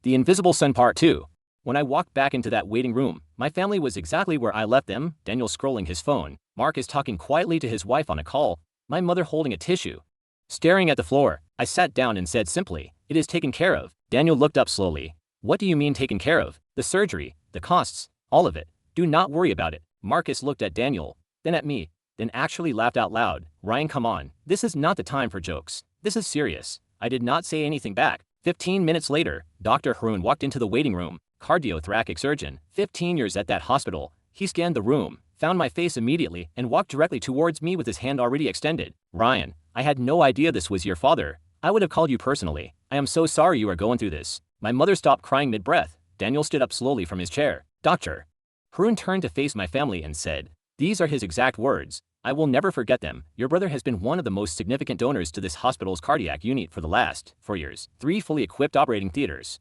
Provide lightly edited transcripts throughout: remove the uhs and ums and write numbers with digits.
The Invisible Son Part 2. When I walked back into that waiting room, my family was exactly where I left them. Daniel scrolling his phone, Mark is talking quietly to his wife on a call, my mother holding a tissue. Staring at the floor, I sat down and said simply, "It is taken care of." Daniel looked up slowly. "What do you mean taken care of?" "The surgery, the costs, all of it. Do not worry about it." Marcus looked at Daniel, then at me, then actually laughed out loud. "Ryan, come on. This is not the time for jokes. This is serious." I did not say anything back. 15 minutes later, Dr. Haroon walked into the waiting room, cardiothoracic surgeon, 15 years at that hospital. He scanned the room, found my face immediately, and walked directly towards me with his hand already extended. "Ryan, I had no idea this was your father. I would have called you personally. I am so sorry you are going through this." My mother stopped crying mid-breath. Daniel stood up slowly from his chair. "Doctor." Haroon turned to face my family and said, these are his exact words. "I will never forget them. Your brother has been one of the most significant donors to this hospital's cardiac unit for the last 4 years. 3 fully equipped operating theaters.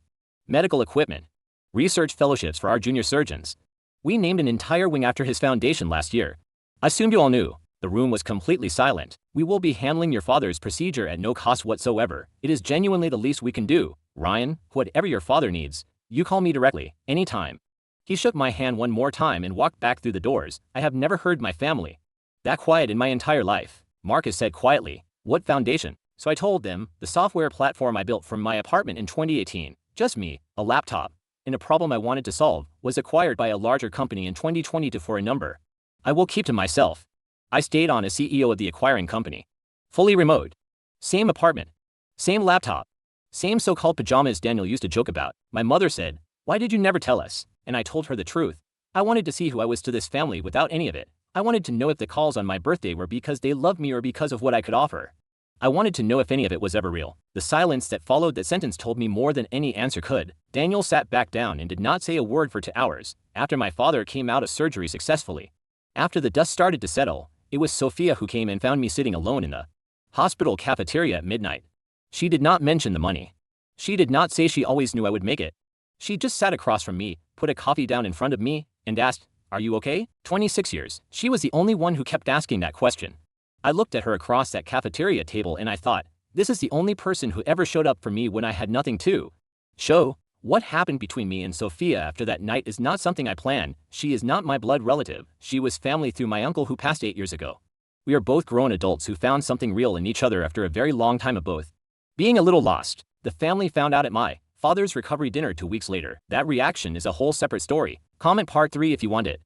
Medical equipment. Research fellowships for our junior surgeons. We named an entire wing after his foundation last year. I assumed you all knew." The room was completely silent. "We will be handling your father's procedure at no cost whatsoever. It is genuinely the least we can do. Ryan, whatever your father needs, you call me directly, anytime." He shook my hand one more time and walked back through the doors. I have never heard my family that quiet in my entire life. Marcus said quietly, "What foundation?" So I told them, the software platform I built from my apartment in 2018. Just me, a laptop, and a problem I wanted to solve, was acquired by a larger company in 2022 for a number I will keep to myself. I stayed on as CEO of the acquiring company. Fully remote. Same apartment. Same laptop. Same so-called pajamas Daniel used to joke about. My mother said, "Why did you never tell us?" And I told her the truth. I wanted to see who I was to this family without any of it. I wanted to know if the calls on my birthday were because they loved me or because of what I could offer. I wanted to know if any of it was ever real. The silence that followed that sentence told me more than any answer could. Daniel sat back down and did not say a word for 2 hours. After my father came out of surgery successfully. After the dust started to settle, it was Sophia who came and found me sitting alone in the hospital cafeteria at midnight. She did not mention the money. She did not say she always knew I would make it. She just sat across from me, put a coffee down in front of me, and asked, "Are you okay?" 26 years. She was the only one who kept asking that question. I looked at her across that cafeteria table and I thought, this is the only person who ever showed up for me when I had nothing to show. What happened between me and Sophia after that night is not something I planned. She is not my blood relative. She was family through my uncle who passed 8 years ago. We are both grown adults who found something real in each other after a very long time of both being a little lost. The family found out at my father's recovery dinner 2 weeks later. That reaction is a whole separate story. Comment part 3 if you want it.